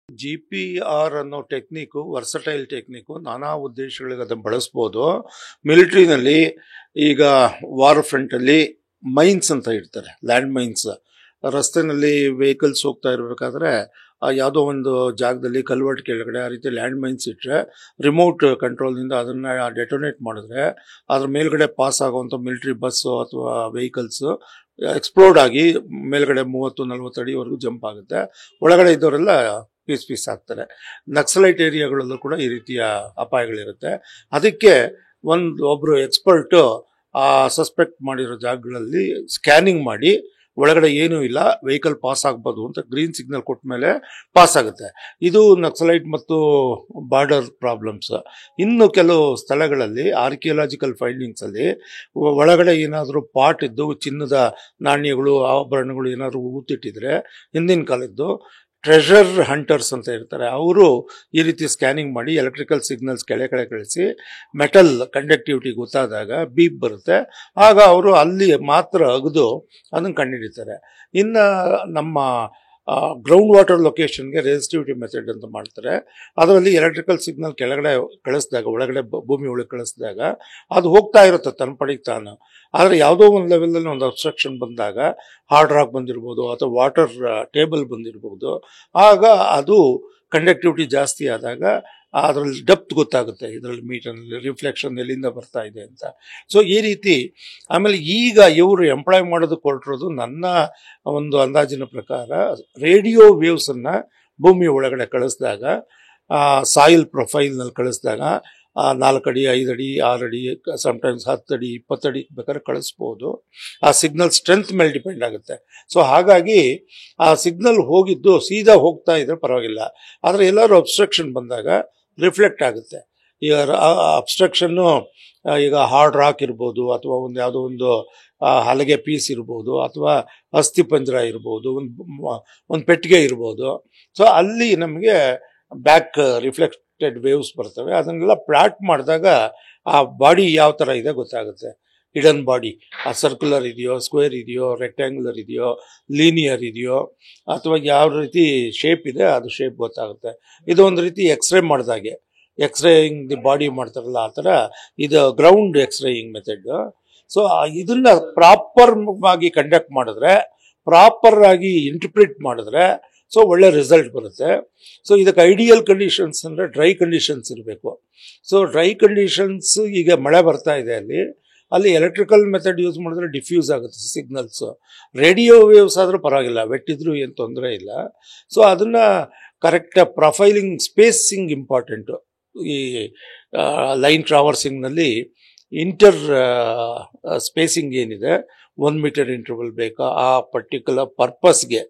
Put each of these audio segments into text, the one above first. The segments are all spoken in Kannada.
GPR ಅನ್ನೋ ಟೆಕ್ನಿಕ್ಕು ವರ್ಸಟೈಲ್ ಟೆಕ್ನಿಕ್ಕು ನಾನಾ ಉದ್ದೇಶಗಳಿಗೆ ಅದನ್ನು ಬಳಸ್ಬೋದು. ಮಿಲಿಟರಿನಲ್ಲಿ ಈಗ ವಾರ್ ಫ್ರಂಟಲ್ಲಿ ಮೈನ್ಸ್ ಅಂತ ಇರ್ತಾರೆ, ಲ್ಯಾಂಡ್ ಮೈನ್ಸ್. ರಸ್ತೆನಲ್ಲಿ ವೆಹಿಕಲ್ಸ್ ಹೋಗ್ತಾ ಇರಬೇಕಾದ್ರೆ ಯಾವುದೋ ಒಂದು ಜಾಗದಲ್ಲಿ ಕಲ್ವರ್ಟ್ ಕೆಳಗಡೆ ಆ ರೀತಿ ಲ್ಯಾಂಡ್ ಮೈನ್ಸ್ ಇಟ್ಟರೆ ರಿಮೋಟ್ ಕಂಟ್ರೋಲ್ನಿಂದ ಅದನ್ನು ಡೆಟೋನೇಟ್ ಮಾಡಿದ್ರೆ ಅದ್ರ ಮೇಲ್ಗಡೆ ಪಾಸ್ ಆಗುವಂಥ ಮಿಲಿಟರಿ ಬಸ್ಸು ಅಥವಾ ವೆಹಿಕಲ್ಸು ಎಕ್ಸ್ಪ್ಲೋರ್ಡ್ ಆಗಿ ಮೇಲ್ಗಡೆ 30-40 ಅಡಿವರೆಗೂ ಜಂಪ್ ಆಗುತ್ತೆ. ಒಳಗಡೆ ಇದ್ದವರೆಲ್ಲ ಪೀಸ್ ಆಗ್ತಾರೆ. ನಕ್ಸಲೈಟ್ ಏರಿಯಾಗಳಲ್ಲೂ ಕೂಡ ಈ ರೀತಿಯ ಅಪಾಯಗಳಿರುತ್ತೆ. ಅದಕ್ಕೆ ಒಬ್ಬರು ಎಕ್ಸ್ಪರ್ಟು ಆ ಸಸ್ಪೆಕ್ಟ್ ಮಾಡಿರೋ ಜಾಗಗಳಲ್ಲಿ ಸ್ಕ್ಯಾನಿಂಗ್ ಮಾಡಿ ಒಳಗಡೆ ಏನೂ ಇಲ್ಲ, ವೆಹಿಕಲ್ ಪಾಸ್ ಆಗ್ಬೋದು ಅಂತ ಗ್ರೀನ್ ಸಿಗ್ನಲ್ ಕೊಟ್ಟ ಮೇಲೆ ಪಾಸ್ ಆಗುತ್ತೆ. ಇದು ನಕ್ಸಲೈಟ್ ಮತ್ತು ಬಾರ್ಡರ್ ಪ್ರಾಬ್ಲಮ್ಸ್. ಇನ್ನು ಕೆಲವು ಸ್ಥಳಗಳಲ್ಲಿ ಆರ್ಕಿಯಾಲಜಿಕಲ್ ಫೈಂಡಿಂಗ್ಸಲ್ಲಿ ಒಳಗಡೆ ಏನಾದರೂ ಪಾಟ್ ಇದ್ದು ಚಿನ್ನದ ನಾಣ್ಯಗಳು ಆಭರಣಗಳು ಏನಾದರೂ ಊತಿಟ್ಟಿದ್ರೆ ಹಿಂದಿನ ಕಾಲದ್ದು ಟ್ರೆಷರ್ ಹಂಟರ್ಸ್ ಅಂತ ಇರ್ತಾರೆ, ಅವರು ಈ ರೀತಿ ಸ್ಕ್ಯಾನಿಂಗ್ ಮಾಡಿ ಎಲೆಕ್ಟ್ರಿಕಲ್ ಸಿಗ್ನಲ್ಸ್ ಕೆಳಗಡೆ ಕಳಿಸಿ ಮೆಟಲ್ ಕಂಡಕ್ಟಿವಿಟಿ ಗೊತ್ತಾದಾಗ ಬೀಪ್ ಬರುತ್ತೆ. ಆಗ ಅವರು ಅಲ್ಲಿ ಮಾತ್ರ ಅಗದು ಅದನ್ನು ಕಂಡುಹಿಡಿತಾರೆ. ಇನ್ನು ನಮ್ಮ ಗ್ರೌಂಡ್ ವಾಟರ್ ಲೊಕೇಶನ್ಗೆ ರೆಸಿಸ್ಟಿವಿಟಿ ಮೆಥಡ್ ಅಂತ ಮಾಡ್ತಾರೆ. ಅದರಲ್ಲಿ ಎಲೆಕ್ಟ್ರಿಕಲ್ ಸಿಗ್ನಲ್ ಕೆಳಗಡೆ ಕಳಿಸಿದಾಗ, ಒಳಗಡೆ ಭೂಮಿ ಒಳಗೆ ಕಳಿಸಿದಾಗ ಅದು ಹೋಗ್ತಾ ಇರುತ್ತೆ ತನ್ನ ಪಡಿಗೆ ತಾನು. ಆದರೆ ಯಾವುದೋ ಒಂದು ಲೆವೆಲಲ್ಲಿ ಒಂದು ಅಬ್ಸ್ಟ್ರಕ್ಷನ್ ಬಂದಾಗ, ಹಾರ್ಡ್ ರಾಕ್ ಬಂದಿರ್ಬೋದು ಅಥವಾ ವಾಟರ್ ಟೇಬಲ್ ಬಂದಿರ್ಬೋದು, ಆಗ ಅದು ಕಂಡಕ್ಟಿವಿಟಿ ಜಾಸ್ತಿ ಆದಾಗ ಅದರಲ್ಲಿ ಡೆಪ್ತ್ ಗೊತ್ತಾಗುತ್ತೆ, ಇದರಲ್ಲಿ ಮೀಟರ್ನಲ್ಲಿ ರಿಫ್ಲೆಕ್ಷನ್ ಎಲ್ಲಿಂದ ಬರ್ತಾ ಇದೆ ಅಂತ. ಸೊ ಈ ರೀತಿ. ಆಮೇಲೆ ಈಗ ಇವರು ಎಂಪ್ಲಾಯ್ ಮಾಡೋದಕ್ಕೆ ಹೊರಟಿರೋದು ನನ್ನ ಒಂದು ಅಂದಾಜಿನ ಪ್ರಕಾರ ರೇಡಿಯೋ ವೇವ್ಸನ್ನು ಭೂಮಿ ಒಳಗಡೆ ಕಳಿಸಿದಾಗ, ಸಾಯಿಲ್ ಪ್ರೊಫೈಲ್ನಲ್ಲಿ ಕಳಿಸಿದಾಗ 4 ಅಡಿ 5 ಅಡಿ 6 ಅಡಿ ಸಮ್ಟೈಮ್ಸ್ 10 ಅಡಿ 20 ಅಡಿ ಬೇಕಾದ್ರೆ ಕಳಿಸ್ಬೋದು. ಆ ಸಿಗ್ನಲ್ ಸ್ಟ್ರೆಂತ್ ಮೇಲೆ ಡಿಪೆಂಡ್ ಆಗುತ್ತೆ. ಸೊ ಹಾಗಾಗಿ ಆ ಸಿಗ್ನಲ್ ಹೋಗಿದ್ದು ಸೀದಾ ಹೋಗ್ತಾ ಇದ್ರೆ ಪರವಾಗಿಲ್ಲ, ಆದರೆ ಎಲ್ಲರೂ ಅಬ್ಸ್ಟ್ರಕ್ಷನ್ ಬಂದಾಗ ರಿಫ್ಲೆಕ್ಟ್ ಆಗುತ್ತೆ. ಈಗ ಅಬ್ಸ್ಟ್ರಕ್ಷನ್ನು ಈಗ ಹಾರ್ಡ್ ರಾಕ್ ಇರ್ಬೋದು, ಅಥವಾ ಯಾವುದೋ ಒಂದು ಹಲಗೆ ಪೀಸ್ ಇರ್ಬೋದು, ಅಥವಾ ಅಸ್ಥಿಪಂಜರ ಇರ್ಬೋದು, ಒಂದು ಪೆಟ್ಟಿಗೆ ಇರ್ಬೋದು. ಸೊ ಅಲ್ಲಿ ನಮಗೆ ಬ್ಯಾಕ್ ರಿಫ್ಲೆಕ್ಟೆಡ್ ವೇವ್ಸ್ ಬರ್ತವೆ. ಅದನ್ನೆಲ್ಲ ಪ್ಲಾಟ್ ಮಾಡಿದಾಗ ಆ ಬಾಡಿ ಯಾವ ಥರ ಇದೆ ಗೊತ್ತಾಗುತ್ತೆ. ಹಿಡನ್ ಬಾಡಿ, ಆ ಸರ್ಕ್ಯುಲರ್ ಇದೆಯೋ, ಸ್ಕ್ವೇರ್ ಇದೆಯೋ, ರೆಕ್ಟ್ಯಾಂಗ್ಯುಲರ್ ಇದೆಯೋ, ಲೀನಿಯರ್ ಇದೆಯೋ, ಅಥವಾ ಯಾವ ರೀತಿ ಶೇಪ್ ಇದೆ ಅದು ಶೇಪ್ ಗೊತ್ತಾಗುತ್ತೆ. ಇದು ಒಂದು ರೀತಿ ಎಕ್ಸ್ರೇ ಮಾಡಿದಾಗೆ, ಎಕ್ಸ್ರೇಯಿಂಗ್ ದಿ ಬಾಡಿ ಮಾಡ್ತಾರಲ್ಲ ಆ ಥರ ಇದು ಗ್ರೌಂಡ್ ಎಕ್ಸ್ರೇಯಿಂಗ್ ಮೆಥಡ್. ಸೊ ಇದನ್ನ ಪ್ರಾಪರ್ ಆಗಿ ಕಂಡಕ್ಟ್ ಮಾಡಿದ್ರೆ, ಪ್ರಾಪರ್ ಆಗಿ ಇಂಟರ್ಪ್ರಿಟ್ ಮಾಡಿದ್ರೆ ಸೊ ಒಳ್ಳೆ ರಿಸಲ್ಟ್ ಬರುತ್ತೆ. ಸೊ ಇದಕ್ಕೆ ಐಡಿಯಲ್ ಕಂಡೀಷನ್ಸ್ ಅಂದರೆ ಡ್ರೈ ಕಂಡೀಷನ್ಸ್ ಇರಬೇಕು. ಸೊ ಡ್ರೈ ಕಂಡೀಷನ್ಸ್, ಈಗ ಮಳೆ ಬರ್ತಾ ಇದೆ ಅಲ್ಲಿ ಎಲೆಕ್ಟ್ರಿಕಲ್ ಮೆಥಡ್ ಯೂಸ್ ಮಾಡಿದ್ರೆ ಡಿಫ್ಯೂಸ್ ಆಗುತ್ತೆ ಸಿಗ್ನಲ್ಸು. ರೇಡಿಯೋ ವೇವ್ಸ್ ಆದರೂ ಪರವಾಗಿಲ್ಲ, ವೆಟ್ಟಿದ್ರೂ ಏನು ತೊಂದರೆ ಇಲ್ಲ. ಸೊ ಅದನ್ನು ಕರೆಕ್ಟ್ ಪ್ರೊಫೈಲಿಂಗ್, ಸ್ಪೇಸಿಂಗ್ ಇಂಪಾರ್ಟೆಂಟು. ಈ ಲೈನ್ ಟ್ರಾವರ್ಸಿಂಗ್ನಲ್ಲಿ ಇಂಟರ್ ಸ್ಪೇಸಿಂಗ್ ಏನಿದೆ, 1 ಮೀಟರ್ ಇಂಟರ್ವಲ್ ಬೇಕಾ ಆ ಪರ್ಟಿಕ್ಯುಲರ್ ಪರ್ಪಸ್ಗೆ,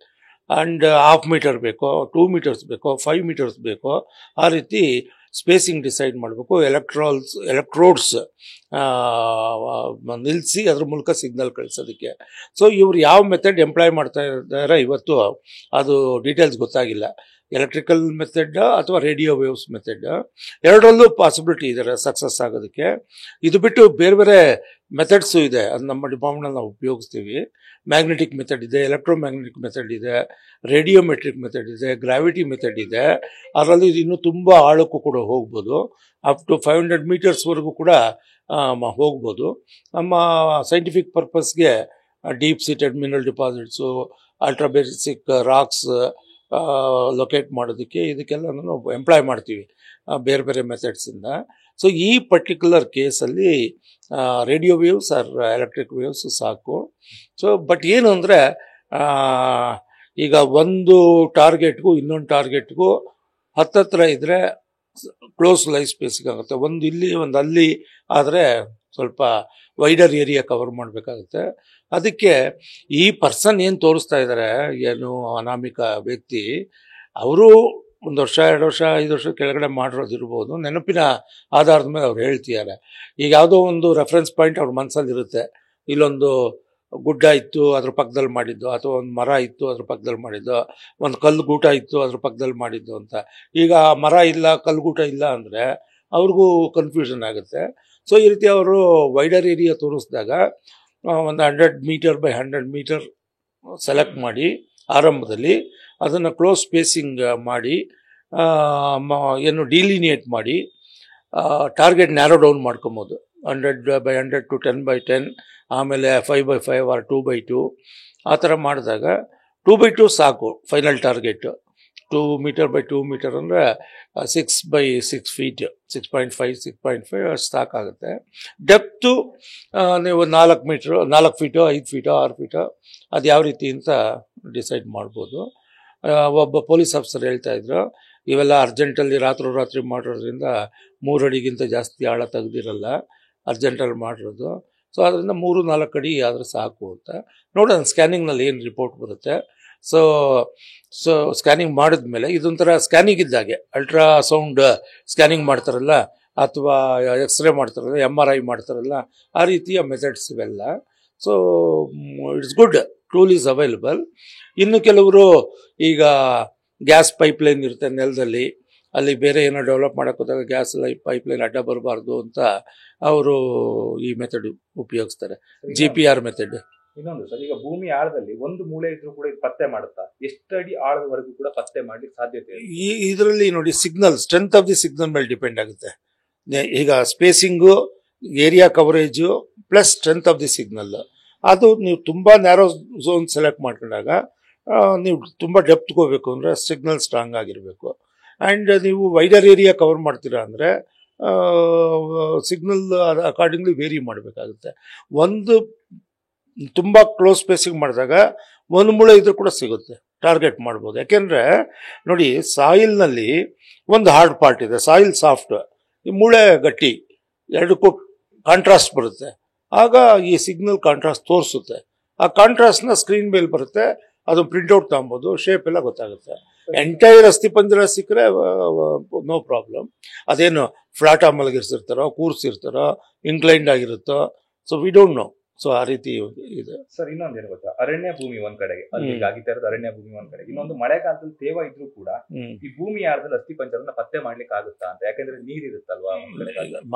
ಆ್ಯಂಡ್ 1/2 ಮೀಟರ್ ಬೇಕೋ, 2 ಮೀಟರ್ಸ್ ಬೇಕೋ, 5 ಮೀಟರ್ಸ್ ಬೇಕೋ, ಆ ರೀತಿ ಸ್ಪೇಸಿಂಗ್ ಡಿಸೈಡ್ ಮಾಡಬೇಕು. ಎಲೆಕ್ಟ್ರೋಡ್ಸ್ ನಿಲ್ಲಿಸಿ ಅದ್ರ ಮೂಲಕ ಸಿಗ್ನಲ್ ಕಳಿಸೋದಕ್ಕೆ. ಸೊ ಇವರು ಯಾವ ಮೆಥಡ್ ಎಂಪ್ಲಾಯ್ ಮಾಡ್ತಾ ಇದ್ದಾರೆ ಇವತ್ತು ಅದು ಡೀಟೇಲ್ಸ್ ಗೊತ್ತಾಗಿಲ್ಲ. ಎಲೆಕ್ಟ್ರಿಕಲ್ ಮೆಥಡ್ ಅಥವಾ ರೇಡಿಯೋ ವೇವ್ಸ್ ಮೆಥಡ್, ಎರಡರಲ್ಲೂ ಪಾಸಿಬಿಲಿಟಿ ಇದೆ ಸಕ್ಸಸ್ ಆಗೋದಕ್ಕೆ. ಇದು ಬಿಟ್ಟು ಬೇರೆ ಬೇರೆ ಮೆಥಡ್ಸು ಇದೆ, ಅದು ನಮ್ಮ ಡಿಪಾರ್ಟ್ಮೆಂಟಲ್ಲಿ ನಾವು ಉಪಯೋಗಿಸ್ತೀವಿ. ಮ್ಯಾಗ್ನೆಟಿಕ್ ಮೆಥಡ್ ಇದೆ, ಎಲೆಕ್ಟ್ರೋಮ್ಯಾಗ್ನೆಟಿಕ್ ಮೆಥಡ್ ಇದೆ, ರೇಡಿಯೋಮೆಟ್ರಿಕ್ ಮೆಥಡ್ ಇದೆ, ಗ್ರಾವಿಟಿ ಮೆಥಡ್ ಇದೆ. ಅದರಲ್ಲಿ ಇನ್ನೂ ತುಂಬ ಆಳಕ್ಕೂ ಕೂಡ ಹೋಗ್ಬೋದು, ಅಪ್ ಟು 500 ಮೀಟರ್ಸ್ವರೆಗೂ ಕೂಡ ಹೋಗ್ಬೋದು. ನಮ್ಮ ಸೈಂಟಿಫಿಕ್ ಪರ್ಪಸ್ಗೆ deep seated mineral deposits, ultra basic rocks locate ಮಾಡೋದಕ್ಕೆ ಇದಕ್ಕೆಲ್ಲ ನಾವು ಎಂಪ್ಲಾಯ್ ಮಾಡ್ತೀವಿ ಬೇರೆ ಬೇರೆ ಮೆಥಡ್ಸಿಂದ. ಸೊ ಈ ಪರ್ಟಿಕ್ಯುಲರ್ ಕೇಸಲ್ಲಿ radio waves or electric waves ಸಾಕು. ಸೊ ಬಟ್ ಏನು ಅಂದರೆ, ಈಗ ಒಂದು ಟಾರ್ಗೆಟ್ಗೂ ಇನ್ನೊಂದು ಟಾರ್ಗೆಟ್ಗೂ ಹತ್ತತ್ರ ಇದ್ದರೆ ಕ್ಲೋಸ್ ಲೈಫ್ ಸ್ಪೇಸಿಗೆ ಆಗುತ್ತೆ. ಒಂದು ಇಲ್ಲಿ ಒಂದು ಅಲ್ಲಿ ಆದರೆ ಸ್ವಲ್ಪ ವೈಡರ್ ಏರಿಯಾ ಕವರ್ ಮಾಡಬೇಕಾಗುತ್ತೆ. ಅದಕ್ಕೆ ಈ ಪರ್ಸನ್ ಏನು ತೋರಿಸ್ತಾ ಇದ್ದಾರೆ, ಏನು ಅನಾಮಿಕ ವ್ಯಕ್ತಿ, ಅವರು 1 ವರ್ಷ 2 ವರ್ಷ 5 ವರ್ಷ ಕೆಳಗಡೆ ಮಾಡಿರೋದಿರ್ಬೋದು, ನೆನಪಿನ ಆಧಾರದ ಮೇಲೆ ಅವ್ರು ಹೇಳ್ತಿದ್ದಾರೆ. ಈಗ ಯಾವುದೋ ಒಂದು ರೆಫರೆನ್ಸ್ ಪಾಯಿಂಟ್ ಅವ್ರ ಮನಸ್ಸಲ್ಲಿ ಇರುತ್ತೆ, ಇಲ್ಲೊಂದು ಗುಡ್ಡ ಇತ್ತು ಅದ್ರ ಪಕ್ಕದಲ್ಲಿ ಮಾಡಿದ್ದು, ಅಥವಾ ಒಂದು ಮರ ಇತ್ತು ಅದ್ರ ಪಕ್ಕದಲ್ಲಿ ಮಾಡಿದ್ದು, ಒಂದು ಕಲ್ಲು ಗೂಟ ಇತ್ತು ಅದ್ರ ಪಕ್ಕದಲ್ಲಿ ಮಾಡಿದ್ದು ಅಂತ. ಈಗ ಮರ ಇಲ್ಲ, ಕಲ್ಲುಗೂಟ ಇಲ್ಲ ಅಂದರೆ ಅವ್ರಿಗೂ ಕನ್ಫ್ಯೂಷನ್ ಆಗುತ್ತೆ. ಸೊ ಈ ರೀತಿ ಅವರು ವೈಡರ್ ಏರಿಯಾ ತೋರಿಸಿದಾಗ ಒಂದು 100 ಮೀಟರ್ ಬೈ 100 ಮೀಟರ್ ಸೆಲೆಕ್ಟ್ ಮಾಡಿ ಆರಂಭದಲ್ಲಿ ಅದನ್ನು ಕ್ಲೋಸ್ ಸ್ಪೇಸಿಂಗ್ ಮಾಡಿ ಏನು ಡಿಲಿನಿಯೇಟ್ ಮಾಡಿ ಟಾರ್ಗೆಟ್ ನ್ಯಾರೋ ಡೌನ್ ಮಾಡ್ಕೊಬೋದು 100/100 to 10/10, ಆಮೇಲೆ 5/5 ಆರ್ 2/2 ಆ ಥರ ಮಾಡಿದಾಗ 2/2 ಸಾಕು final target. 2 metre by 2 metre ಅಂದರೆ 6/6 ಫೀಟ್, 6.5 ಅಷ್ಟು ಸಾಕಾಗುತ್ತೆ. ಡೆಪ್ತು ನೀವು 4 ಫೀಟು 5 ಫೀಟು 6 ಫೀಟು ಅದು ಯಾವ ರೀತಿ ಅಂತ ಡಿಸೈಡ್ ಮಾಡ್ಬೋದು. ಒಬ್ಬ ಪೊಲೀಸ್ ಆಫೀಸರ್ ಹೇಳ್ತಾ ಇದ್ರು, ಇವೆಲ್ಲ ಅರ್ಜೆಂಟಲ್ಲಿ ರಾತ್ರಿ ಮಾಡಿರೋದ್ರಿಂದ 3 ಅಡಿಗಿಂತ ಜಾಸ್ತಿ ಆಳ ತೆಗ್ದಿರಲ್ಲ, ಅರ್ಜೆಂಟಲ್ಲಿ ಮಾಡಿರೋದು. ಸೊ ಅದರಿಂದ 3-4 ಅಡಿ ಆದರೆ ಸಾಕು ಅಂತ. ನೋಡೋಣ ಸ್ಕ್ಯಾನಿಂಗ್ನಲ್ಲಿ ಏನು ರಿಪೋರ್ಟ್ ಬರುತ್ತೆ. ಸೊ ಸ್ಕ್ಯಾನಿಂಗ್ ಮಾಡಿದ್ಮೇಲೆ ಇದೊಂಥರ ಸ್ಕ್ಯಾನಿಂಗ್ ಇದ್ದಾಗೆ, ಅಲ್ಟ್ರಾಸೌಂಡ್ ಸ್ಕ್ಯಾನಿಂಗ್ ಮಾಡ್ತಾರಲ್ಲ ಅಥವಾ ಎಕ್ಸ್ರೇ ಮಾಡ್ತಾರಲ್ಲ, MRI ಮಾಡ್ತಾರಲ್ಲ, ಆ ರೀತಿಯ ಮೆಥಡ್ಸ್ ಇವೆಲ್ಲ. So it's good, tool is available. ಇನ್ನು ಕೆಲವರು ಈಗ ಗ್ಯಾಸ್ ಪೈಪ್ಲೈನ್ ಇರುತ್ತೆ ನೆಲದಲ್ಲಿ, ಅಲ್ಲಿ ಬೇರೆ ಏನೋ ಡೆವಲಪ್ ಮಾಡೋಕೆ ಹೋದಾಗ ಗ್ಯಾಸ್ ಪೈಪ್ಲೈನ್ ಅಡ್ಡ ಬರಬಾರ್ದು ಅಂತ ಅವರು ಈ ಮೆಥಡ್ ಉಪಯೋಗಿಸ್ತಾರೆ, GPR ಮೆಥಡ್. ಇನ್ನೊಂದು ಸರ್, ಈಗ ಭೂಮಿ ಆಳದಲ್ಲಿ ಒಂದು ಮೂಲೆ ಇದ್ರೂ ಕೂಡ ಇದು ಪತ್ತೆ ಮಾಡುತ್ತಾ? ಎಷ್ಟು ಅಡಿ ಆಳದವರೆಗೂ ಕೂಡ ಪತ್ತೆ ಮಾಡ್ಲಿಕ್ಕೆ ಸಾಧ್ಯತೆ? ಇದರಲ್ಲಿ ನೋಡಿ, signal strength of the signal ಮೇಲೆ ಡಿಪೆಂಡ್ ಆಗುತ್ತೆ. ಈಗ spacing, area coverage plus strength of the signal. ಅದು ನೀವು ತುಂಬ ನ್ಯಾರೋ ಝೋನ್ ಸೆಲೆಕ್ಟ್ ಮಾಡ್ಕೊಂಡಾಗ ನೀವು ತುಂಬ ಡೆಪ್ತ್ಗೆ ಹೋಗ್ಬೇಕು ಅಂದರೆ ಸಿಗ್ನಲ್ ಸ್ಟ್ರಾಂಗ್ ಆಗಿರಬೇಕು. ಆ್ಯಂಡ್ ನೀವು ವೈಡರ್ ಏರಿಯಾ ಕವರ್ ಮಾಡ್ತೀರಾ ಅಂದರೆ ಸಿಗ್ನಲ್ ಅಕಾರ್ಡಿಂಗ್ಲಿ ವೇರಿ ಮಾಡಬೇಕಾಗುತ್ತೆ. ಒಂದು ತುಂಬ ಕ್ಲೋಸ್ ಸ್ಪೇಸಿಂಗ್ ಮಾಡಿದಾಗ ಒಂದು ಮೂಳೆ ಇದ್ರೂ ಕೂಡ ಸಿಗುತ್ತೆ, ಟಾರ್ಗೆಟ್ ಮಾಡ್ಬೋದು. ಯಾಕೆಂದರೆ ನೋಡಿ, ಸಾಯಿಲ್ನಲ್ಲಿ ಒಂದು ಹಾರ್ಡ್ ಪಾರ್ಟ್ ಇದೆ, ಸಾಯಿಲ್ ಸಾಫ್ಟ್, ಈ ಮೂಳೆ ಗಟ್ಟಿ, ಎರಡಕ್ಕೂ ಕಾಂಟ್ರಾಸ್ಟ್ ಬರುತ್ತೆ. ಆಗ ಈ ಸಿಗ್ನಲ್ ಕಾಂಟ್ರಾಸ್ಟ್ ತೋರಿಸುತ್ತೆ. ಆ ಕಾಂಟ್ರಾಸ್ಟ್ನ ಸ್ಕ್ರೀನ್ ಮೇಲೆ ಬರುತ್ತೆ, ಅದು ಪ್ರಿಂಟ್ಔಟ್ ತಗೊಬೋದು, ಶೇಪ್ ಎಲ್ಲ ಗೊತ್ತಾಗುತ್ತೆ. ಎಂಟೈರ್ ಅಸ್ಥಿಪಂಜರ ಸಿಕ್ಕರೆ ನೋ ಪ್ರಾಬ್ಲಮ್. ಅದೇನು ಫ್ಲಾಟ್ ಮಲಗಿರ್ಸಿರ್ತಾರೋ, ಕೂರ್ಸಿರ್ತಾರೋ, ಇನ್ಕ್ಲೈನ್ಡ್ ಆಗಿರುತ್ತೋ, so we don't know. So ಆ ರೀತಿ ಇದೆ ಸರ್. ಇನ್ನೊಂದೇನು ಗೊತ್ತಾ, ಅರಣ್ಯ ಭೂಮಿ ಒಂದ್ ಕಡೆಗೆ, ಅಲ್ಲಿ ಆಗಿತ್ತಾ ಇರೋದು ಅರಣ್ಯ ಭೂಮಿ ಒಂದ್ ಕಡೆಗೆ, ಇನ್ನೊಂದು ಮಳೆಗಾಲದಲ್ಲಿ ತೇವ ಇದ್ರೂ ಕೂಡ ಈ ಭೂಮಿ ಆಳದಲ್ಲಿ ಅಸ್ಥಿಪಂಜರನ ಪತ್ತೆ ಮಾಡ್ಲಿಕ್ಕೆ ಆಗುತ್ತಾ ಅಂತ? ಯಾಕಂದ್ರೆ ನೀರ್ ಇರುತ್ತಲ್ವಾ,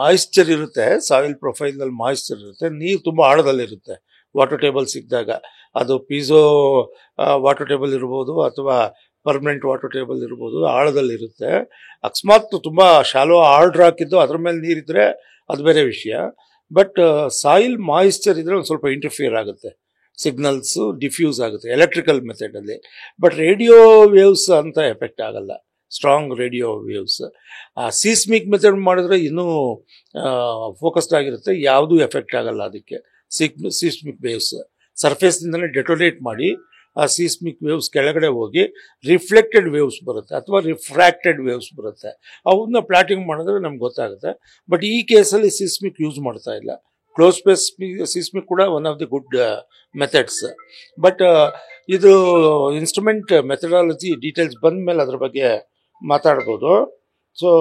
ಮಾಯಿಶ್ಚರ್ ಇರುತ್ತೆ, ಸಾಯಿಲ್ ಪ್ರೊಫೈಲ್ ನಲ್ಲಿ ಮಾಯಿಶ್ಚರ್ ಇರುತ್ತೆ, ನೀರು ತುಂಬಾ ಆಳದಲ್ಲಿರುತ್ತೆ. ವಾಟರ್ ಟೇಬಲ್ ಸಿಕ್ಕಿದಾಗ ಅದು ಪೀಸೋ ವಾಟರ್ ಟೇಬಲ್ ಇರ್ಬೋದು ಅಥವಾ ಪರ್ಮನೆಂಟ್ ವಾಟರ್ ಟೇಬಲ್ ಇರ್ಬೋದು, ಆಳದಲ್ಲಿರುತ್ತೆ. ಅಕಸ್ಮಾತ್ ತುಂಬ ಶಾಲೋ ಆರ್ಡ್ರ್ ಹಾಕಿದ್ದು ಅದ್ರ ಮೇಲೆ ನೀರಿದ್ರೆ ಅದು ಬೇರೆ ವಿಷಯ. ಬಟ್ ಸಾಯಿಲ್ ಮಾಯಿಶ್ಚರ್ ಇದ್ರೆ ಒಂದು ಸ್ವಲ್ಪ ಇಂಟರ್ಫಿಯರ್ ಆಗುತ್ತೆ, ಸಿಗ್ನಲ್ಸು ಡಿಫ್ಯೂಸ್ ಆಗುತ್ತೆ ಎಲೆಕ್ಟ್ರಿಕಲ್ ಮೆಥಡಲ್ಲಿ. ಬಟ್ ರೇಡಿಯೋ ವೇವ್ಸ್ ಅಂತ ಎಫೆಕ್ಟ್ ಆಗಲ್ಲ, strong radio waves. Seismic method ಮಾಡಿದ್ರೆ ಇನ್ನೂ ಫೋಕಸ್ಡ್ ಆಗಿರುತ್ತೆ, ಯಾವುದೂ ಎಫೆಕ್ಟ್ ಆಗಲ್ಲ ಅದಕ್ಕೆ. ಸೀಸ್ಮಿಕ್ ವೇವ್ಸ್ ಸರ್ಫೇಸ್ನಿಂದಲೇ ಡೆಟೋನೇಟ್ ಮಾಡಿ ಆ ಸೀಸ್ಮಿಕ್ ವೇವ್ಸ್ ಕೆಳಗಡೆ ಹೋಗಿ ರಿಫ್ಲೆಕ್ಟೆಡ್ ವೇವ್ಸ್ ಬರುತ್ತೆ ಅಥವಾ ರಿಫ್ರಾಕ್ಟೆಡ್ ವೇವ್ಸ್ ಬರುತ್ತೆ. ಅವನ್ನ ಪ್ಲಾಟಿಂಗ್ ಮಾಡಿದ್ರೆ ನಮ್ಗೆ ಗೊತ್ತಾಗುತ್ತೆ. ಬಟ್ ಈ ಕೇಸಲ್ಲಿ ಸೀಸ್ಮಿಕ್ ಯೂಸ್ ಮಾಡ್ತಾ ಇಲ್ಲ. ಕ್ಲೋಸ್ ಸ್ಪೇಸ್ ಸೀಸ್ಮಿಕ್ ಕೂಡ one of the good methods. But ಇದು ಇನ್ಸ್ಟ್ರೂಮೆಂಟ್ ಮೆಥಡಾಲಜಿ ಡೀಟೇಲ್ಸ್ ಬಂದ ಮೇಲೆ ಅದ್ರ ಬಗ್ಗೆ ಮಾತಾಡ್ಬೋದು. ಸೊ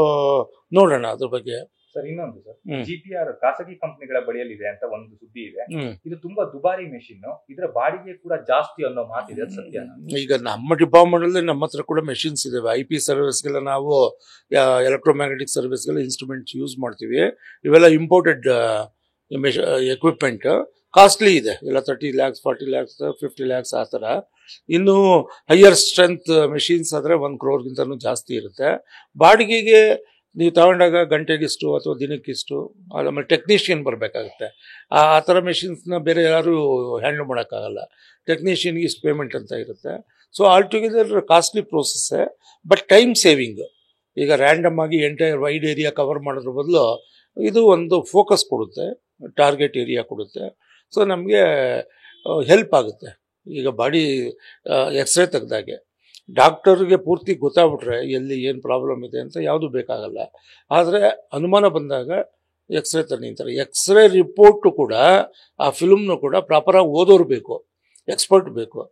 ನೋಡೋಣ ಅದ್ರ ಬಗ್ಗೆ. ಸರ್, ಇನ್ನೊಂದು ಸರ್, GPR ಖಾಸಗಿ ಕಂಪನಿಗಳ ಬಳಿಯಲ್ಲಿ ಇದೆ ಅಂತ ಒಂದು ಸುದ್ದಿ ಇದೆ. ಇದು ತುಂಬಾ ದುಬಾರಿ ಮೆಷಿನ್, ಇದರ ಬಾಡಿಗೆ ಕೂಡ ಜಾಸ್ತಿ ಅನ್ನೋ ಮಾತಿದೆ, ಸತ್ಯ? ಈಗ ನಮ್ಮ ಡಿಪಾರ್ಟ್ಮೆಂಟ್ ಅಲ್ಲಿ ನಮ್ಮ ಹತ್ರ ಕೂಡ ಮೆಷಿನ್ಸ್ ಇದಾವೆ. IP ಸರ್ವಿಸ್ಗೆಲ್ಲ ನಾವು ಎಲೆಕ್ಟ್ರೋಮ್ಯಾಗ್ನೆಟಿಕ್ ಸರ್ವಿಸ್ಗೆಲ್ಲ ಇನ್ಸ್ಟ್ರೂಮೆಂಟ್ಸ್ ಯೂಸ್ ಮಾಡ್ತೀವಿ. ಇವೆಲ್ಲ ಇಂಪೋರ್ಟೆಡ್ ಎಕ್ವಿಪ್ಮೆಂಟ್, ಕಾಸ್ಟ್ಲಿ ಇದೆ ಎಲ್ಲ, 30 lakhs 40 lakhs 50 lakhs ಆ ಥರ. ಇನ್ನು ಹೈಯರ್ ಸ್ಟ್ರೆಂತ್ ಮೆಷಿನ್ಸ್ ಆದರೆ 1 crore ಜಾಸ್ತಿ ಇರುತ್ತೆ. ಬಾಡಿಗೆಗೆ ನೀವು ತಗೊಂಡಾಗ ಗಂಟೆಗಿಷ್ಟು ಅಥವಾ ದಿನಕ್ಕಿಷ್ಟು, ಆಮೇಲೆ ಟೆಕ್ನಿಷಿಯನ್ ಬರಬೇಕಾಗುತ್ತೆ. ಆ ಥರ ಮೆಷಿನ್ಸ್ನ ಬೇರೆ ಯಾರು ಹ್ಯಾಂಡಲ್ ಮಾಡೋಕ್ಕಾಗಲ್ಲ. ಟೆಕ್ನಿಷಿಯನ್ಗೆ ಇಷ್ಟು ಪೇಮೆಂಟ್ ಅಂತ ಇರುತ್ತೆ. ಸೊ ಆಲ್ ಟುಗೆದರ್ ಕಾಸ್ಟ್ಲಿ ಪ್ರೋಸೆಸ್ಸೇ, ಬಟ್ ಟೈಮ್ ಸೇವಿಂಗ್. ಈಗ ರ್ಯಾಂಡಮ್ ಆಗಿ ಎಂಟೈರ್ ವೈಡ್ ಏರಿಯಾ ಕವರ್ ಮಾಡೋದ್ರ ಬದಲು ಇದು ಒಂದು ಫೋಕಸ್ ಕೊಡುತ್ತೆ, ಟಾರ್ಗೆಟ್ ಏರಿಯಾ ಕೊಡುತ್ತೆ. ಸೊ ನಮಗೆ ಹೆಲ್ಪ್ ಆಗುತ್ತೆ. ಈಗ ಬಾಡಿ ಎಕ್ಸ್ರೇ ತೆಗೆದಾಗೆ ಡಾಕ್ಟರ್ಗೆ ಪೂರ್ತಿ ಗೊತ್ತಾಗ್ಬಿಟ್ರೆ ಎಲ್ಲಿ ಏನು ಪ್ರಾಬ್ಲಮ್ ಇದೆ ಅಂತ ಯಾವುದು ಬೇಕಾಗಲ್ಲ. ಆದರೆ ಅನುಮಾನ ಬಂದಾಗ ಎಕ್ಸ್ರೇ ತನ್ನಿಂತಾರೆ. ಎಕ್ಸ್ರೇ ರಿಪೋರ್ಟು ಕೂಡ, ಆ ಫಿಲ್ಮ್ನು ಕೂಡ ಪ್ರಾಪರಾಗಿ ಓದೋರು ಬೇಕು, ಎಕ್ಸ್ಪರ್ಟ್ ಬೇಕು.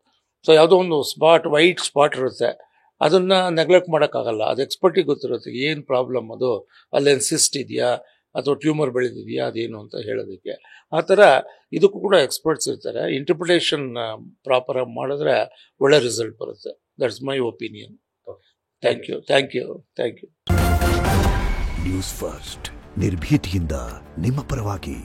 ಸೊ ಯಾವುದೋ ಒಂದು ವೈಟ್ ಸ್ಪಾಟ್ ಇರುತ್ತೆ, ಅದನ್ನು ನೆಗ್ಲೆಕ್ಟ್ ಮಾಡೋಕ್ಕಾಗಲ್ಲ. ಅದು ಎಕ್ಸ್ಪರ್ಟಿಗೆ ಗೊತ್ತಿರುತ್ತೆ ಏನು ಪ್ರಾಬ್ಲಮ್, ಅದು ಅಲ್ಲೇನು ಸಿಸ್ಟ್ ಇದೆಯಾ ಅಥವಾ ಟ್ಯೂಮರ್ ಬೆಳೆದಿದೆಯಾ ಅದೇನು ಅಂತ ಹೇಳೋದಕ್ಕೆ. ಆ ಥರ ಇದಕ್ಕೂ ಕೂಡ ಎಕ್ಸ್ಪರ್ಟ್ಸ್ ಇರ್ತಾರೆ. ಇಂಟರ್ಪ್ರಿಟೇಷನ್ ಪ್ರಾಪರಾಗಿ ಮಾಡಿದ್ರೆ ಒಳ್ಳೆ ರಿಸಲ್ಟ್ ಬರುತ್ತೆ. That's my opinion. Thank you. News first, ನಿರ್ಭೀತಿಯಿಂದ ನಿಮ್ಮ ಪರವಾಗಿ.